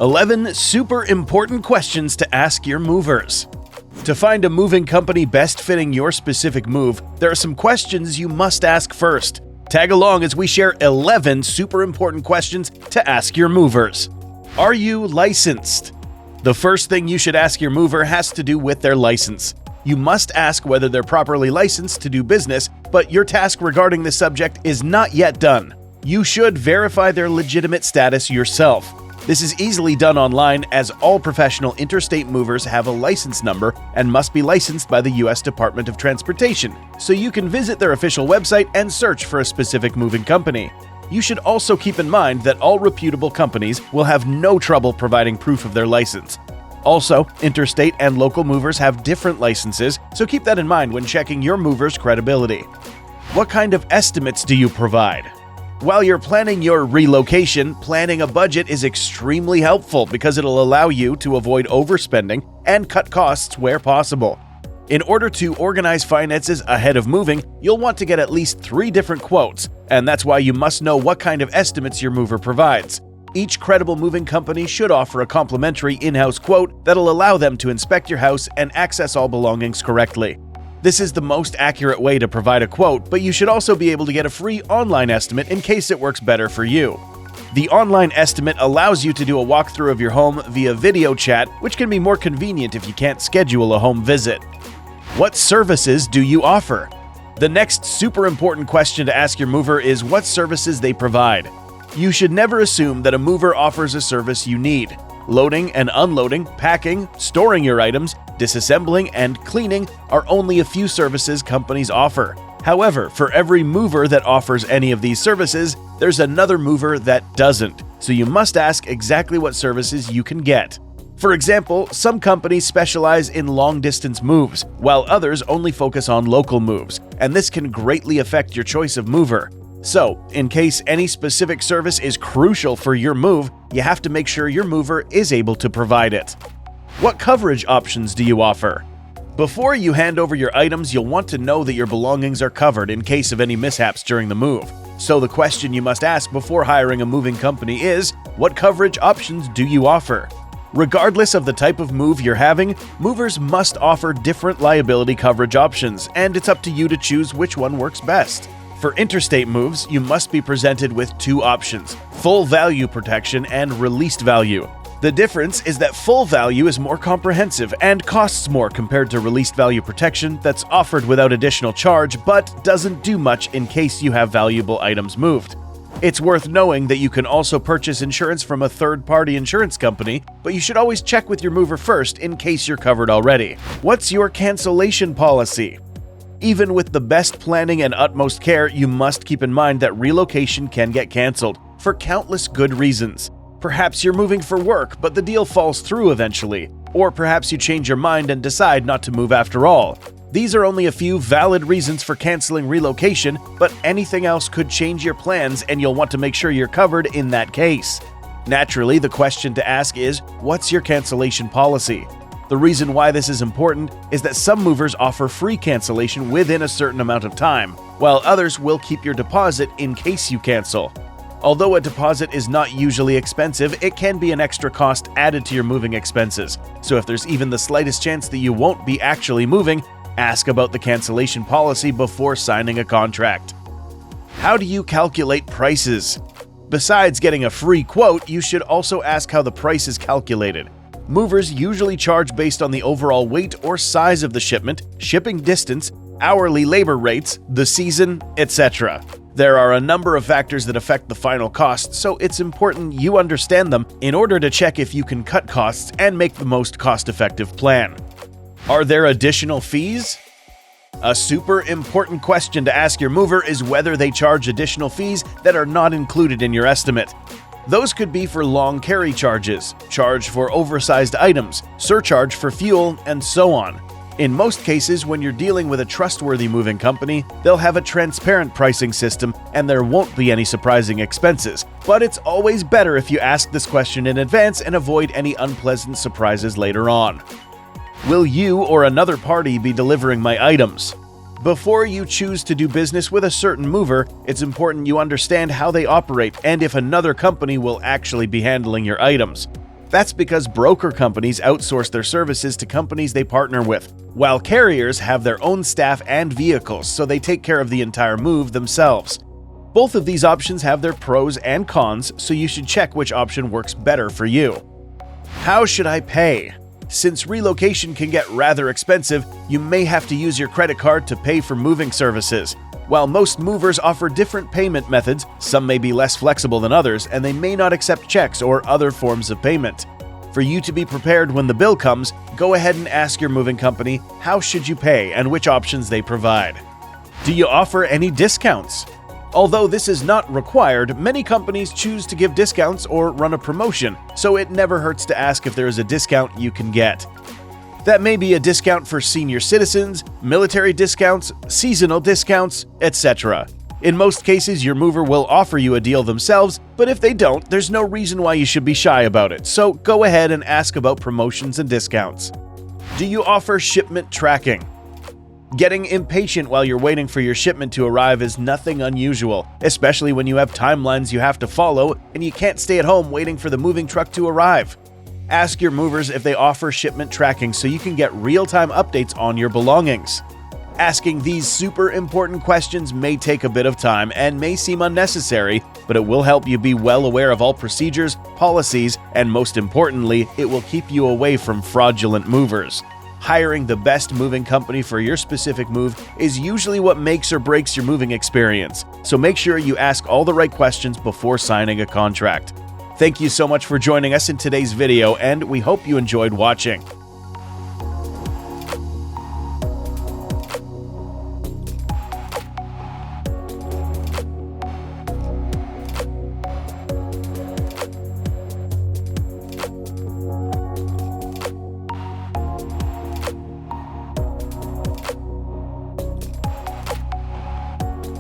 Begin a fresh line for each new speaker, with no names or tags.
11 super important questions to ask your movers. To find a moving company best fitting your specific move, there are some questions you must ask first. Tag along as we share 11 super important questions to ask your movers. Are you licensed? The first thing you should ask your mover has to do with their license. You must ask whether they're properly licensed to do business, but your task regarding this subject is not yet done. You should verify their legitimate status yourself. This is easily done online, as all professional interstate movers have a license number and must be licensed by the U.S. Department of Transportation, so you can visit their official website and search for a specific moving company. You should also keep in mind that all reputable companies will have no trouble providing proof of their license. Also, interstate and local movers have different licenses, so keep that in mind when checking your mover's credibility. What kind of estimates do you provide? While you're planning your relocation, planning a budget is extremely helpful because it'll allow you to avoid overspending and cut costs where possible. In order to organize finances ahead of moving, you'll want to get at least 3 different quotes, and that's why you must know what kind of estimates your mover provides. Each credible moving company should offer a complimentary in-house quote that'll allow them to inspect your house and access all belongings correctly. This is the most accurate way to provide a quote, but you should also be able to get a free online estimate in case it works better for you. The online estimate allows you to do a walkthrough of your home via video chat, which can be more convenient if you can't schedule a home visit. What services do you offer? The next super important question to ask your mover is what services they provide. You should never assume that a mover offers a service you need. Loading and unloading, packing, storing your items, disassembling, and cleaning are only a few services companies offer. However, for every mover that offers any of these services, there's another mover that doesn't, so you must ask exactly what services you can get. For example, some companies specialize in long-distance moves, while others only focus on local moves, and this can greatly affect your choice of mover. So, in case any specific service is crucial for your move, you have to make sure your mover is able to provide it. What coverage options do you offer? Before you hand over your items, you'll want to know that your belongings are covered in case of any mishaps during the move. So the question you must ask before hiring a moving company is, what coverage options do you offer? Regardless of the type of move you're having, movers must offer different liability coverage options, and it's up to you to choose which one works best. For interstate moves, you must be presented with 2 options: full value protection and released value. The difference is that full value is more comprehensive and costs more compared to released value protection that's offered without additional charge but doesn't do much in case you have valuable items moved. It's worth knowing that you can also purchase insurance from a third-party insurance company, but you should always check with your mover first in case you're covered already. What's your cancellation policy? Even with the best planning and utmost care, you must keep in mind that relocation can get canceled for countless good reasons. Perhaps you're moving for work, but the deal falls through eventually. Or perhaps you change your mind and decide not to move after all. These are only a few valid reasons for canceling relocation, but anything else could change your plans and you'll want to make sure you're covered in that case. Naturally, the question to ask is, what's your cancellation policy? The reason why this is important is that some movers offer free cancellation within a certain amount of time, while others will keep your deposit in case you cancel. Although a deposit is not usually expensive, it can be an extra cost added to your moving expenses. So if there's even the slightest chance that you won't be actually moving, ask about the cancellation policy before signing a contract. How do you calculate prices? Besides getting a free quote, you should also ask how the price is calculated. Movers usually charge based on the overall weight or size of the shipment, shipping distance, hourly labor rates, the season, etc. There are a number of factors that affect the final cost, so it's important you understand them in order to check if you can cut costs and make the most cost-effective plan. Are there additional fees? A super important question to ask your mover is whether they charge additional fees that are not included in your estimate. Those could be for long carry charges, charge for oversized items, surcharge for fuel, and so on. In most cases, when you're dealing with a trustworthy moving company, they'll have a transparent pricing system and there won't be any surprising expenses. But it's always better if you ask this question in advance and avoid any unpleasant surprises later on. Will you or another party be delivering my items? Before you choose to do business with a certain mover, it's important you understand how they operate and if another company will actually be handling your items. That's because broker companies outsource their services to companies they partner with, while carriers have their own staff and vehicles, so they take care of the entire move themselves. Both of these options have their pros and cons, so you should check which option works better for you. How should I pay? Since relocation can get rather expensive, you may have to use your credit card to pay for moving services. While most movers offer different payment methods, some may be less flexible than others, and they may not accept checks or other forms of payment. For you to be prepared when the bill comes, go ahead and ask your moving company how should you pay and which options they provide. Do you offer any discounts? Although this is not required, many companies choose to give discounts or run a promotion, so it never hurts to ask if there is a discount you can get. That may be a discount for senior citizens, military discounts, seasonal discounts, etc. In most cases, your mover will offer you a deal themselves, but if they don't, there's no reason why you should be shy about it, so go ahead and ask about promotions and discounts. Do you offer shipment tracking? Getting impatient while you're waiting for your shipment to arrive is nothing unusual, especially when you have timelines you have to follow and you can't stay at home waiting for the moving truck to arrive. Ask your movers if they offer shipment tracking so you can get real-time updates on your belongings. Asking these super important questions may take a bit of time and may seem unnecessary, but it will help you be well aware of all procedures, policies, and most importantly, it will keep you away from fraudulent movers. Hiring the best moving company for your specific move is usually what makes or breaks your moving experience, so make sure you ask all the right questions before signing a contract. Thank you so much for joining us in today's video, and we hope you enjoyed watching.